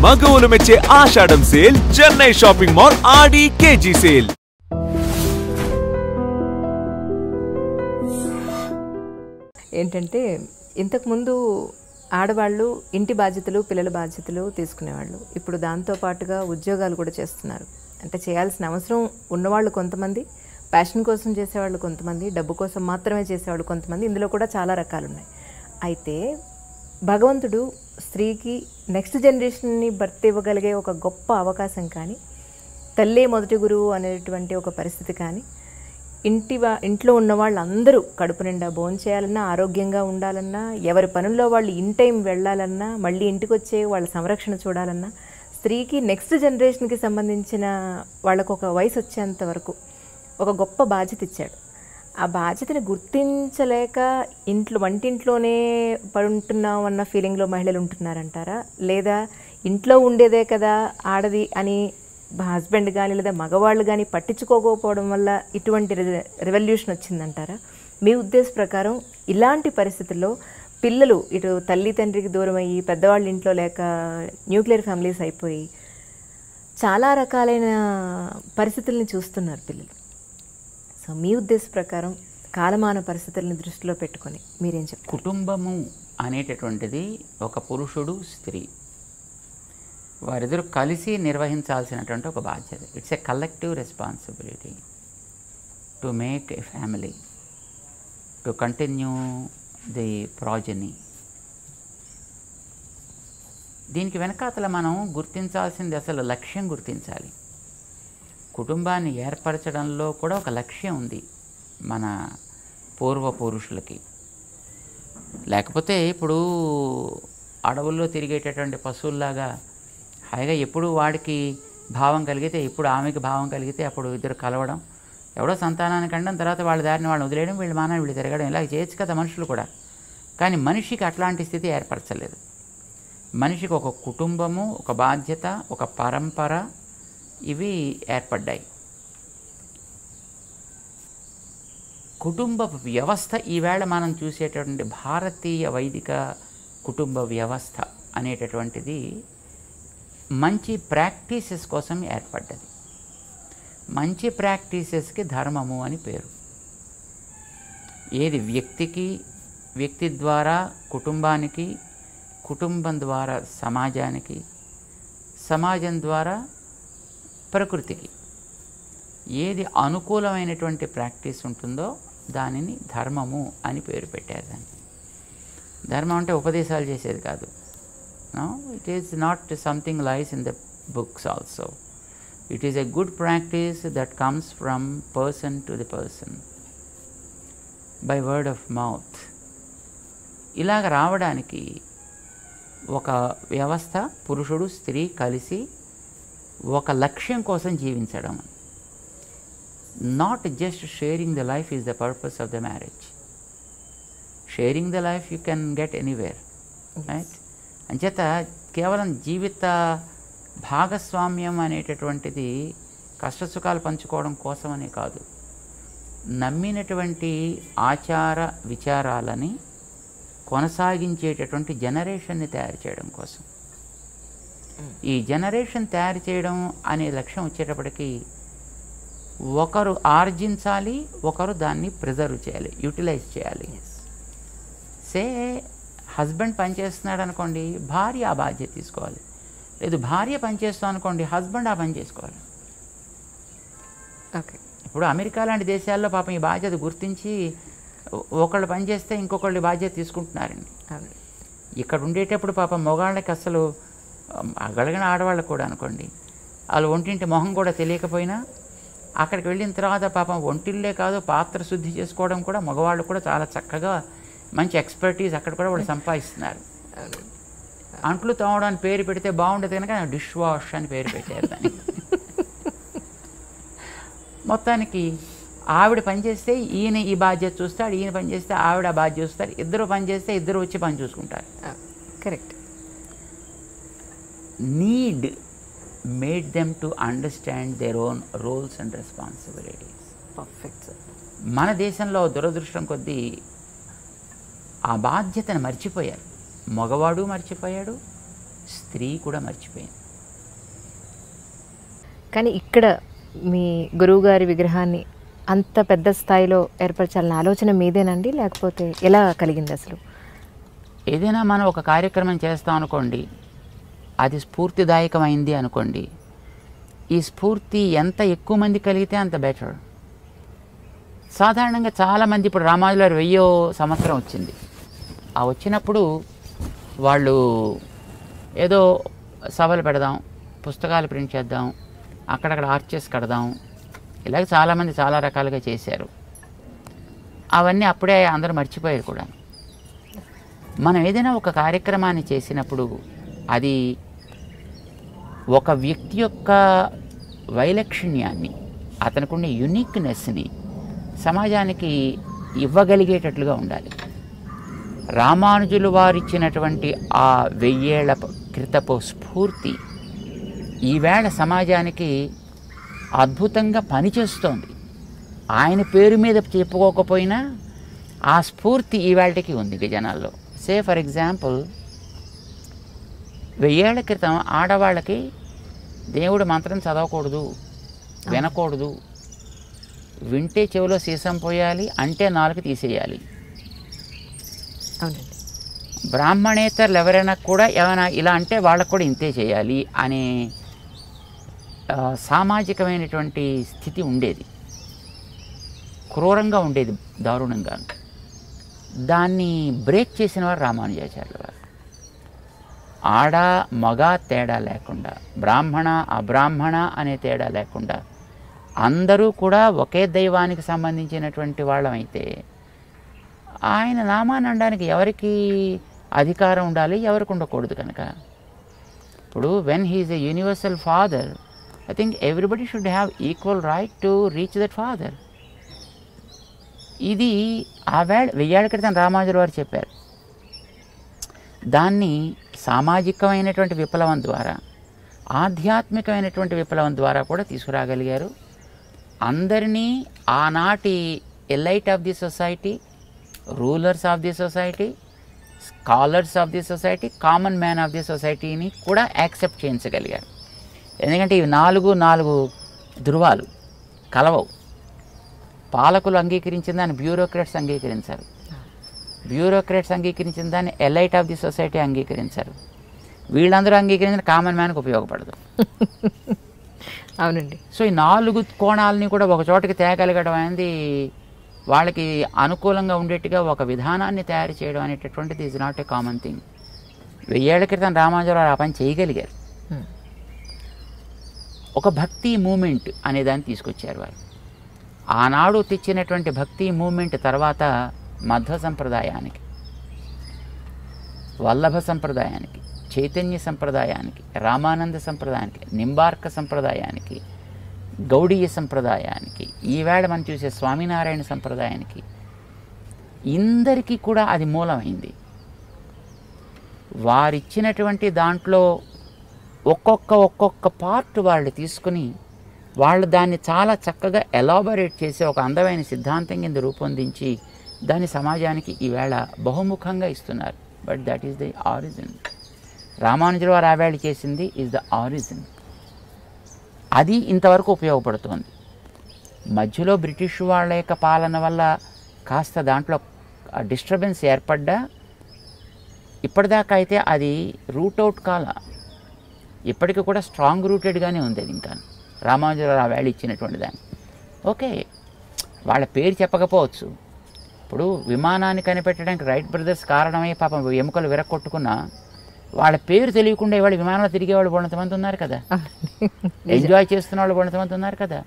మగవులు మెచ్చే ఆషాఢం sale Chennai shopping mall ఆడి KG sale. ఏంటంటే ఇంతకుముందు ఆడవాళ్ళు ఇంటి బాధ్యతలు పిల్లల బాధ్యతలు తీసుకునేవాళ్ళు. ఇప్పుడు దాంతో పాటుగా ఉద్యోగాలు కూడా చేస్తున్నారు. అంటే చేయాల్సిన అవసరం ఉన్నవాళ్ళు కొంతమంది, ప్యాషన్ కోసం చేసేవాళ్ళు కొంతమంది, డబ్బు కోసం మాత్రమే చేసేవాళ్ళు కొంతమంది. ఇందులో కూడా చాలా రకాలు ఉన్నాయి. అయితే భగవంతుడు స్త్రీకి నెక్స్ట్ జనరేషన్ని బర్త్ ఇవ్వగలిగే ఒక గొప్ప అవకాశం కానీ, తల్లే మొదటి గురువు అనేటువంటి ఒక పరిస్థితి కానీ, ఇంట్లో ఉన్న వాళ్ళందరూ కడుపు నిండా భోంచేయాలన్నా, ఆరోగ్యంగా ఉండాలన్నా, ఎవరి పనుల్లో వాళ్ళు ఇన్ టైం వెళ్ళాలన్నా, మళ్ళీ ఇంటికి వచ్చే వాళ్ళ సంరక్షణ చూడాలన్నా, స్త్రీకి నెక్స్ట్ జనరేషన్కి సంబంధించిన వాళ్ళకు ఒక వయసు వచ్చేంత వరకు ఒక గొప్ప బాధ్యత ఇచ్చాడు. ఆ బాధ్యతని గుర్తించలేక వంటింట్లోనే పడుంటున్నాం అన్న ఫీలింగ్లో మహిళలు ఉంటున్నారంటారా? లేదా ఇంట్లో ఉండేదే కదా ఆడది అని హస్బెండ్ కానీ లేదా మగవాళ్ళు కానీ పట్టించుకోకపోవడం వల్ల ఇటువంటి రెవల్యూషన్ వచ్చిందంటారా? మీ ఉద్దేశ ప్రకారం ఇలాంటి పరిస్థితుల్లో పిల్లలు ఇటు తల్లి తండ్రికి దూరం అయ్యి, పెద్దవాళ్ళ ఇంట్లో లేక న్యూక్లియర్ ఫ్యామిలీస్ అయిపోయి చాలా రకాలైన పరిస్థితుల్ని చూస్తున్నారు పిల్లలు. సో మీ ఉద్దేశ ప్రకారం కాలమాన పరిస్థితులను దృష్టిలో పెట్టుకొని మీరేం చెప్తారు? కుటుంబము అనేటటువంటిది ఒక పురుషుడు, స్త్రీ వారిద్దరూ కలిసి నిర్వహించాల్సినటువంటి ఒక బాధ్యత. It's a collective responsibility to make a family, to continue the progeny. దీనికి వెనకాతల మనం గుర్తించాల్సింది అసలు లక్ష్యం గుర్తించాలి. కుటుంబాన్ని ఏర్పరచడంలో కూడా ఒక లక్ష్యం ఉంది మన పూర్వపురుషులకి. లేకపోతే ఇప్పుడు అడవుల్లో తిరిగేటటువంటి పశువుల్లాగా హాయిగా ఎప్పుడు వాడికి భావం కలిగితే, ఎప్పుడు ఆమెకి భావం కలిగితే అప్పుడు ఇద్దరు కలవడం, ఎవడో సంతానానికి అనడం, తర్వాత వాళ్ళ దారిని వాళ్ళని వదిలేయడం, వీళ్ళు మానని వీళ్ళు తిరగడం, ఇలా చేయొచ్చు కదా మనుషులు కూడా. కానీ మనిషికి అట్లాంటి స్థితి ఏర్పరచలేదు. మనిషికి ఒక కుటుంబము, ఒక బాధ్యత, ఒక పరంపర ఇవి ఏర్పడ్డాయి. కుటుంబ వ్యవస్థ ఈవేళ మనం చూసేటటువంటి భారతీయ వైదిక కుటుంబ వ్యవస్థ అనేటటువంటిది మంచి ప్రాక్టీసెస్ కోసం ఏర్పడ్డది. మంచి ప్రాక్టీసెస్కి ధర్మము అని పేరు. ఏది వ్యక్తికి, వ్యక్తి ద్వారా కుటుంబానికి, కుటుంబం ద్వారా సమాజానికి, సమాజం ద్వారా ప్రకృతికి ఏది అనుకూలమైనటువంటి ప్రాక్టీస్ ఉంటుందో దానిని ధర్మము అని పేరు పెట్టారు. దాన్ని ధర్మం అంటే ఉపదేశాలు చేసేది కాదు. No, it is not something lies in the books also. It is a good practice that comes from person to the person by word of mouth. ఇలాగ రావడానికి ఒక వ్యవస్థ, పురుషుడు స్త్రీ కలిసి ఒక లక్ష్యం కోసం జీవించడం. Not just sharing the life is the purpose of the marriage. Sharing the life you can get anywhere, right? అంచేత కేవలం జీవిత భాగస్వామ్యం అనేటటువంటిది కష్టసుఖాలు పంచుకోవడం కోసమనే కాదు, నమ్మినటువంటి ఆచార విచారాలని కొనసాగించేటటువంటి జనరేషన్ని తయారు చేయడం కోసం. ఈ జనరేషన్ తయారు చేయడం అనే లక్ష్యం వచ్చేటప్పటికి ఒకరు ఆర్జించాలి, ఒకరు దాన్ని ప్రిజర్వ్ చేయాలి, యూటిలైజ్ చేయాలి. సే హస్బెండ్ పనిచేస్తున్నాడు అనుకోండి, భార్య ఆ బాధ్యత తీసుకోవాలి. లేదు భార్య పనిచేస్తాం అనుకోండి, హస్బెండ్ ఆ పని చేసుకోవాలి. ఓకే. ఇప్పుడు అమెరికా లాంటి దేశాల్లో పాపం ఈ బాధ్యత గుర్తించి ఒకళ్ళు పని చేస్తే ఇంకొకళ్ళు బాధ్యత తీసుకుంటున్నారండి. ఇక్కడ ఉండేటప్పుడు పాపం మగవాళ్ళకి అసలు అగలిగిన ఆడవాళ్ళకు కూడా అనుకోండి, వాళ్ళు ఒంటింటి మొహం కూడా తెలియకపోయినా అక్కడికి వెళ్ళిన తర్వాత పాపం ఒంటిల్లే కాదు పాత్ర శుద్ధి చేసుకోవడం కూడా మగవాళ్ళు కూడా చాలా చక్కగా మంచి ఎక్స్పర్టీస్ అక్కడ కూడా వాళ్ళు సంపాదిస్తున్నారు. అంట్లు తోమడానికి పేరు పెడితే బాగుండేది కనుక డిష్ వాష్ అని పేరు పెట్టారు దాన్ని. మొత్తానికి ఆవిడ పనిచేస్తే ఈయన ఈ బాధ్యత చూస్తాడు, ఈయన పని చేస్తే ఆవిడ ఆ బాధ్యత చూస్తారు, ఇద్దరు పని చేస్తే ఇద్దరు వచ్చి పని చూసుకుంటారు. Correct. Need made them to understand their own roles and responsibilities. Perfect. మన దేశంలో దురదృష్టం కొద్దీ ఆ బాధ్యతను మర్చిపోయారు. మగవాడు మర్చిపోయాడు, స్త్రీ కూడా మర్చిపోయింది. కానీ ఇక్కడ మీ గురువుగారి విగ్రహాన్ని అంత పెద్ద స్థాయిలో ఏర్పరచాలన్న ఆలోచన మీదేనండి, లేకపోతే ఎలా కలిగింది అసలు? ఏదైనా మనం ఒక కార్యక్రమం చేస్తాం అనుకోండి, అది స్ఫూర్తిదాయకమైంది అనుకోండి, ఈ స్ఫూర్తి ఎంత ఎక్కువ మంది కలిగితే అంత బెటర్. సాధారణంగా చాలామంది ఇప్పుడు రామానుజుల వారు 1000వ సంవత్సరం వచ్చింది. ఆ వచ్చినప్పుడు వాళ్ళు ఏదో సభలు పెడదాం, పుస్తకాలు ప్రింట్ చేద్దాం, అక్కడక్కడ ఆర్చెస్ కడదాం, ఇలాగ చాలామంది చాలా రకాలుగా చేశారు. అవన్నీ అప్పుడే అందరూ మర్చిపోయారు కూడా. మనం ఏదైనా ఒక కార్యక్రమాన్ని చేసినప్పుడు అది ఒక వ్యక్తి యొక్క వైలక్షణ్యాన్ని, అతనికున్న యునిక్నెస్ని సమాజానికి ఇవ్వగలిగేటట్లుగా ఉండాలి. రామానుజులు వారిచ్చినటువంటి ఆ 1000 ఏళ్ల క్రితపు స్ఫూర్తి ఈవేళ సమాజానికి అద్భుతంగా పనిచేస్తోంది. ఆయన పేరు మీద చెప్పుకోకపోయినా ఆ స్ఫూర్తి ఈవేళకి ఉంది జనాల్లో. సే ఫర్ ఎగ్జాంపుల్, 1000 ఏళ్ల క్రితం ఆడవాళ్ళకి దేవుడు మంత్రం చదవకూడదు, వినకూడదు, వింటే చెవిలో సీసం పోయాలి, అంటే నాలుగు తీసేయాలి. అవునండి. బ్రాహ్మణేతరులు ఎవరైనా కూడా ఏమైనా ఇలా అంటే వాళ్ళకు కూడా ఇంతే చేయాలి అనే సామాజికమైనటువంటి స్థితి ఉండేది. క్రూరంగా ఉండేది, దారుణంగా. దాన్ని బ్రేక్ చేసిన వారు రామానుజాచార్యుల వారు. ఆడ మగ తేడా లేకుండా, బ్రాహ్మణ అబ్రాహ్మణ అనే తేడా లేకుండా అందరూ కూడా ఒకే దైవానికి సంబంధించినటువంటి వాళ్ళమైతే ఆయన నామాన్ని అనడానికి ఎవరికి అధికారం ఉండాలి, ఎవరికి ఉండకూడదు కనుక. ఇప్పుడు when he is a universal father, I think everybody should have equal right to reach that father. ఇది ఆ 1000 ఏళ్ల క్రితం రామానుజుల వారు చెప్పారు. దాన్ని సామాజికమైనటువంటి విప్లవం ద్వారా, ఆధ్యాత్మికమైనటువంటి విప్లవం ద్వారా కూడా తీసుకురాగలిగారు. అందరినీ ఆనాటి elite of the society, rulers of the society, scholars of the society, common man of the సొసైటీని కూడా యాక్సెప్ట్ చేయించగలిగారు. ఎందుకంటే ఇవి నాలుగు ధృవాలు కలవవు. పాలకులు అంగీకరించిన దాన్ని బ్యూరోక్రాట్స్ అంగీకరించారు, బ్యూరోక్రాట్స్ అంగీకరించిన దాన్ని ఎలైట్ ఆఫ్ ది సొసైటీ అంగీకరించారు. వీళ్ళందరూ అంగీకరించిన కామన్ మ్యాన్కి ఉపయోగపడదు. అవునండి. సో ఈ 4 కోణాలని కూడా ఒక చోటకి తేగలగడం అనేది, వాళ్ళకి అనుకూలంగా ఉండేట్టుగా ఒక విధానాన్ని తయారు చేయడం అనేటటువంటిది is not a common thing. 1000 ఏళ్ల క్రితం రామానుజుల వారు ఆ పని చేయగలిగారు. ఒక భక్తి మూమెంట్ అనేదాన్ని తీసుకొచ్చారు వారు. ఆనాడు తెచ్చినటువంటి భక్తి మూమెంట్ తర్వాత మధ్వ సంప్రదాయానికి, వల్లభ సంప్రదాయానికి, చైతన్య సంప్రదాయానికి, రామానంద సంప్రదాయానికి, నింబార్క సంప్రదాయానికి, గౌడీయ సంప్రదాయానికి, ఈవేళ మనం చూసే స్వామినారాయణ సంప్రదాయానికి, ఇందరికీ కూడా అది మూలమైంది. వారిచ్చినటువంటి దాంట్లో ఒక్కొక్క పార్ట్ వాళ్ళు తీసుకుని వాళ్ళు దాన్ని చాలా చక్కగా ఎలాబొరేట్ చేసి ఒక అందమైన సిద్ధాంతం కింద రూపొందించి దాన్ని సమాజానికి ఈవేళ బహుముఖంగా ఇస్తున్నారు. But that is the origin. రామానుజుల వారు ఆ వేళ చేసింది ఈజ్ ద ఆరిజిన్. అది ఇంతవరకు ఉపయోగపడుతోంది. మధ్యలో బ్రిటిష్ వాళ్ళ యొక్క పాలన వల్ల కాస్త దాంట్లో డిస్టర్బెన్స్ ఏర్పడ్డా ఇప్పటిదాకా అయితే అది రూట్ అవుట్ కాల, ఇప్పటికీ కూడా స్ట్రాంగ్ రూటెడ్గానే ఉంది అది. ఇంకా రామానుజుల వారు ఆ వేళ ఇచ్చినటువంటి దాన్ని ఓకే, వాళ్ళ పేరు చెప్పకపోవచ్చు. ఇప్పుడు విమానాన్ని కనిపెట్టడానికి రైట్ బ్రదర్స్ కారణమై పాపం ఎముకలు విరక్కొట్టుకున్నా వాళ్ళ పేరు తెలియకుండా ఇవాళ విమానంలో తిరిగేవాళ్ళు కొంతమంది ఉన్నారు కదా, ఎంజాయ్ చేస్తున్న వాళ్ళు కొంతమంది ఉన్నారు కదా.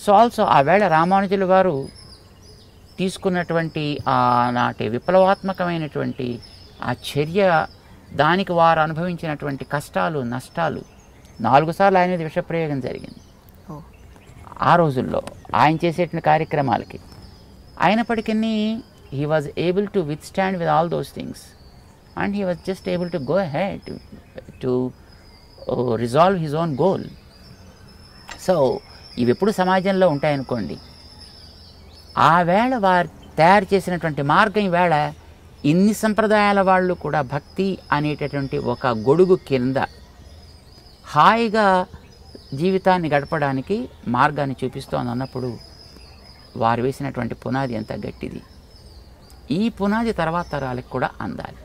సో ఆల్సో ఆ వేళ రామానుజుల వారు తీసుకున్నటువంటి ఆనాటి విప్లవాత్మకమైనటువంటి ఆ చర్య, దానికి వారు అనుభవించినటువంటి కష్టాలు నష్టాలు, 4 సార్లు ఆయన మీద విషప్రయోగం జరిగింది ఆ రోజుల్లో ఆయన చేసేటువంటి కార్యక్రమాలకి. అయినప్పటికీ he was able to with stand with all those things and he was just able to go head to resolve his own goal. So ఇవి ఎప్పుడు సమాజంలో ఉంటాయనుకోండి, ఆ వేళ వారు తయారు చేసినటువంటి మార్గం ఈవేళ ఇన్ని సంప్రదాయాల వాళ్ళు కూడా భక్తి అనేటటువంటి ఒక గొడుగు కింద హాయిగా జీవితాన్ని గడపడానికి మార్గాన్ని చూపిస్తోంది అన్నప్పుడు వారు వేసినటువంటి పునాది ఎంత గట్టిది. ఈ పునాది తర్వాత తరాలకు కూడా అందాలి.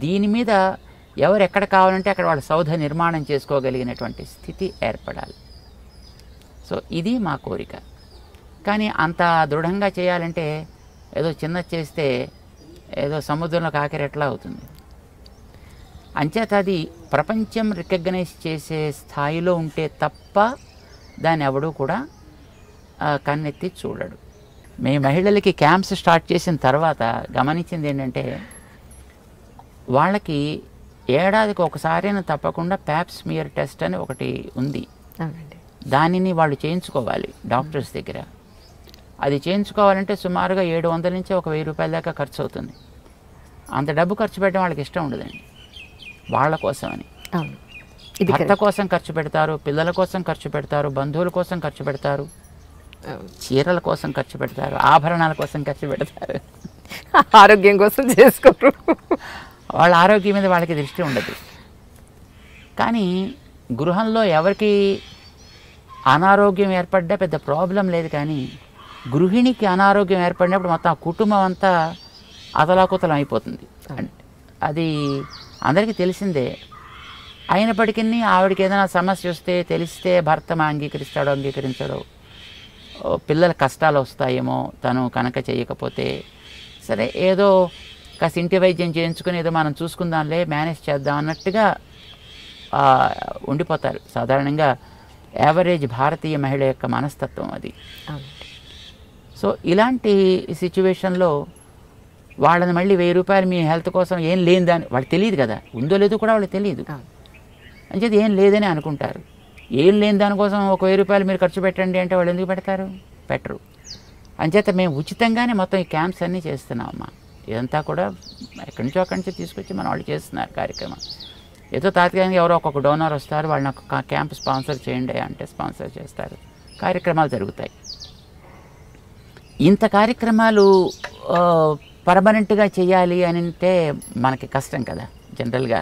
దీని మీద ఎవరు ఎక్కడ కావాలంటే అక్కడ వాళ్ళ సౌధ నిర్మాణం చేసుకోగలిగినటువంటి స్థితి ఏర్పడాలి. సో ఇది మా కోరిక. కానీ అంత దృఢంగా చేయాలంటే ఏదో చిన్న చేస్తే ఏదో సముద్రంలో కాకిరెట్లా అవుతుంది. అంచేత అది ప్రపంచం రికగ్నైజ్ చేసే స్థాయిలో ఉంటే తప్ప దాన్ని ఎవడూ కూడా కన్నెత్తి చూడడు. మేము మహిళలకి క్యాంప్స్ స్టార్ట్ చేసిన తర్వాత గమనించింది ఏంటంటే వాళ్ళకి ఏడాదికి ఒకసారైనా తప్పకుండా ప్యాప్ స్మియర్ టెస్ట్ అని ఒకటి ఉంది. దానిని వాళ్ళు చేయించుకోవాలి డాక్టర్స్ దగ్గర. అది చేయించుకోవాలంటే సుమారుగా 700 నుంచి 1000 రూపాయల దాకా ఖర్చు అవుతుంది. అంత డబ్బు ఖర్చు పెట్టడం వాళ్ళకి ఇష్టం ఉండదండి. వాళ్ళ కోసమని భర్త కోసం ఖర్చు పెడతారు, పిల్లల కోసం ఖర్చు పెడతారు, బంధువుల కోసం ఖర్చు పెడతారు, చీరల కోసం ఖర్చు పెడతారు, ఆభరణాల కోసం ఖర్చు పెడతారు, ఆరోగ్యం కోసం చేసుకోరు. వాళ్ళ ఆరోగ్యం మీద వాళ్ళకి దృష్టి ఉండదు. కానీ గృహంలో ఎవరికి అనారోగ్యం ఏర్పడ్డా పెద్ద ప్రాబ్లం లేదు. కానీ గృహిణికి అనారోగ్యం ఏర్పడినప్పుడు మొత్తం ఆ కుటుంబం అంతా అతలాకుతలం అయిపోతుంది. అది అందరికీ తెలిసిందే. అయినప్పటికీ ఆవిడకి ఏదైనా సమస్య వస్తే తెలిస్తే భర్త అంగీకరిస్తాడో అంగీకరించాడో, పిల్లల కష్టాలు వస్తాయేమో తను కనుక చేయకపోతే, సరే ఏదో కాస్త ఇంటి వైద్యం చేయించుకుని ఏదో మనం చూసుకుందాంలే, మేనేజ్ చేద్దాం అన్నట్టుగా ఉండిపోతారు. సాధారణంగా యావరేజ్ భారతీయ మహిళ యొక్క మనస్తత్వం అది. సో ఇలాంటి సిచ్యువేషన్లో వాళ్ళని మళ్ళీ 1000 రూపాయలు మీ హెల్త్ కోసం ఏం లేని దాన్ని వాళ్ళకి తెలియదు కదా, ఉందో లేదో కూడా వాళ్ళకి తెలియదు. అంచేది ఏం లేదని అనుకుంటారు. ఏం లేని దానికోసం 1000 రూపాయలు మీరు ఖర్చు పెట్టండి అంటే వాళ్ళు ఎందుకు పెడతారు? పెట్టరు. అంచేత మేము ఉచితంగానే మొత్తం ఈ క్యాంప్స్ అన్నీ చేస్తున్నామమ్మా. ఇదంతా కూడా ఎక్కడి నుంచో అక్కడి నుంచి తీసుకొచ్చి మన వాళ్ళు చేస్తున్నారు కార్యక్రమం. ఏదో తాత్కాలికంగా ఎవరో ఒక్కొక్క డోనర్ వస్తారు, వాళ్ళని ఒక క్యాంప్ స్పాన్సర్ చేయండి అంటే స్పాన్సర్ చేస్తారు, కార్యక్రమాలు జరుగుతాయి. ఇంత కార్యక్రమాలు పర్మనెంట్గా చేయాలి అని అంటే మనకి కష్టం కదా జనరల్గా.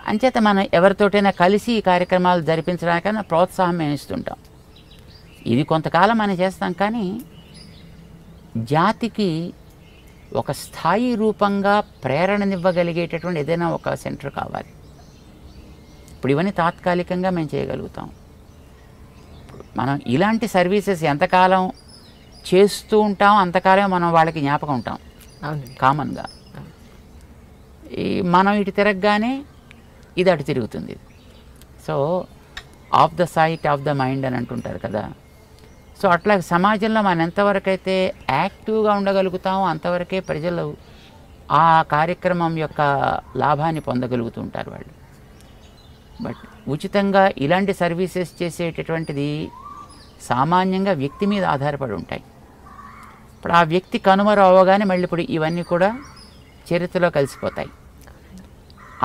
అంచేత మనం ఎవరితోటైనా కలిసి ఈ కార్యక్రమాలు జరిపించడానికైనా ప్రోత్సాహం మేము ఇస్తుంటాం. ఇది కొంతకాలం మనం చేస్తాం. కానీ జాతికి ఒక స్థాయి రూపంగా ప్రేరణనివ్వగలిగేటటువంటి ఏదైనా ఒక సెంటర్ కావాలి. ఇప్పుడు ఇవన్నీ తాత్కాలికంగా మేము చేయగలుగుతాం. మనం ఇలాంటి సర్వీసెస్ ఎంతకాలం చేస్తూ ఉంటాం అంతకాలం మనం వాళ్ళకి జ్ఞాపకం ఉంటాం కామన్గా. మనం ఇటు తిరగగానే ఇది అటు తిరుగుతుంది. So of the sight of the mind అని అంటుంటారు కదా. సో అట్లా సమాజంలో మనం ఎంతవరకు అయితే యాక్టివ్గా ఉండగలుగుతామో అంతవరకే ప్రజలు ఆ కార్యక్రమం యొక్క లాభాన్ని పొందగలుగుతూ ఉంటారు వాళ్ళు. బట్ ఉచితంగా ఇలాంటి సర్వీసెస్ చేసేటటువంటిది సామాన్యంగా వ్యక్తి మీద ఆధారపడి ఉంటాయి. ఇప్పుడు ఆ వ్యక్తి కనుమరు అవ్వగానే మళ్ళీ ఇప్పుడు ఇవన్నీ కూడా చరిత్రలో కలిసిపోతాయి.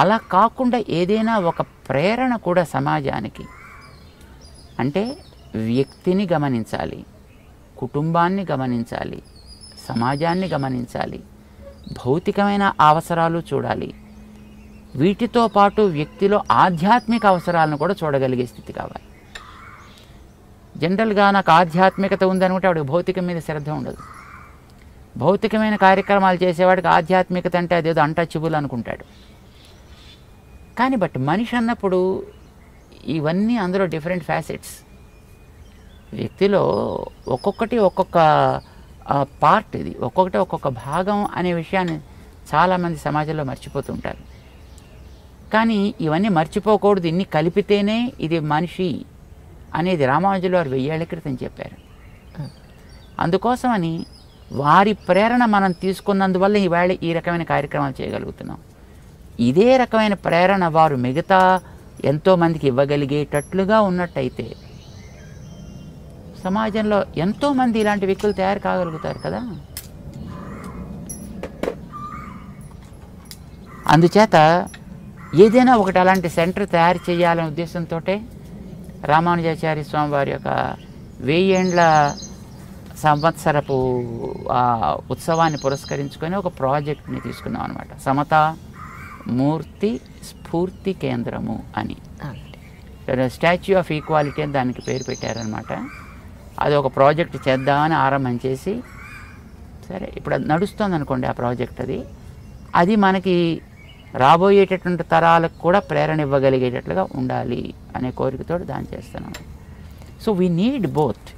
అలా కాకుండా ఏదైనా ఒక ప్రేరణ కూడా సమాజానికి, అంటే వ్యక్తిని గమనించాలి, కుటుంబాన్ని గమనించాలి, సమాజాన్ని గమనించాలి, భౌతికమైన అవసరాలు చూడాలి, వీటితో పాటు వ్యక్తిలో ఆధ్యాత్మిక అవసరాలను కూడా చూడగలిగే స్థితి కావాలి. జనరల్గా నాకు ఆధ్యాత్మికత ఉందనుకుంటే వాడికి భౌతికం మీద శ్రద్ధ ఉండదు. భౌతికమైన కార్యక్రమాలు చేసేవాడికి ఆధ్యాత్మికత అంటే అదేదో అన్టచబుల్ అనుకుంటాడు. కానీ బట్ మనిషి అన్నప్పుడు ఇవన్నీ అందులో డిఫరెంట్ ఫ్యాసెట్స్. వ్యక్తిలో ఒక్కొక్కటి ఒక్కొక్క పార్ట్, ఇది ఒక్కొక్కటి ఒక్కొక్క భాగం అనే విషయాన్ని చాలామంది సమాజంలో మర్చిపోతుంటారు. కానీ ఇవన్నీ మర్చిపోకూడదు, ఇన్ని కలిపితేనే ఇది మనిషి అనేది రామానుజులు వారు 1000 ఏళ్ల క్రితం చెప్పారు. అందుకోసమని వారి ప్రేరణ మనం తీసుకున్నందువల్ల ఈవేళ ఈ రకమైన కార్యక్రమాలు చేయగలుగుతున్నాం. ఇదే రకమైన ప్రేరణ వారు మిగతా ఎంతోమందికి ఇవ్వగలిగేటట్లుగా ఉన్నట్టయితే సమాజంలో ఎంతోమంది ఇలాంటి వ్యక్తులు తయారు కాగలుగుతారు కదా. అందుచేత ఏదైనా ఒకటి అలాంటి సెంటర్ తయారు చేయాలనే ఉద్దేశంతో రామానుజాచార్య స్వామి వారి యొక్క 1000 ఏండ్ల సంవత్సరపు ఉత్సవాన్ని పురస్కరించుకొని ఒక ప్రాజెక్ట్ని తీసుకున్నాం అనమాట. సమతా మూర్తి స్ఫూర్తి కేంద్రము అని, స్టాచ్యూ ఆఫ్ ఈక్వాలిటీ అని దానికి పేరు పెట్టారనమాట. అది ఒక ప్రాజెక్ట్ చేద్దామని ఆరంభం చేసి, సరే ఇప్పుడు అది నడుస్తుంది అనుకోండి ఆ ప్రాజెక్ట్. అది మనకి రాబోయేటటువంటి తరాలకు కూడా ప్రేరణ ఇవ్వగలిగేటట్లుగా ఉండాలి అనే కోరికతో దాన్ని చేస్తున్నాం. So we need both.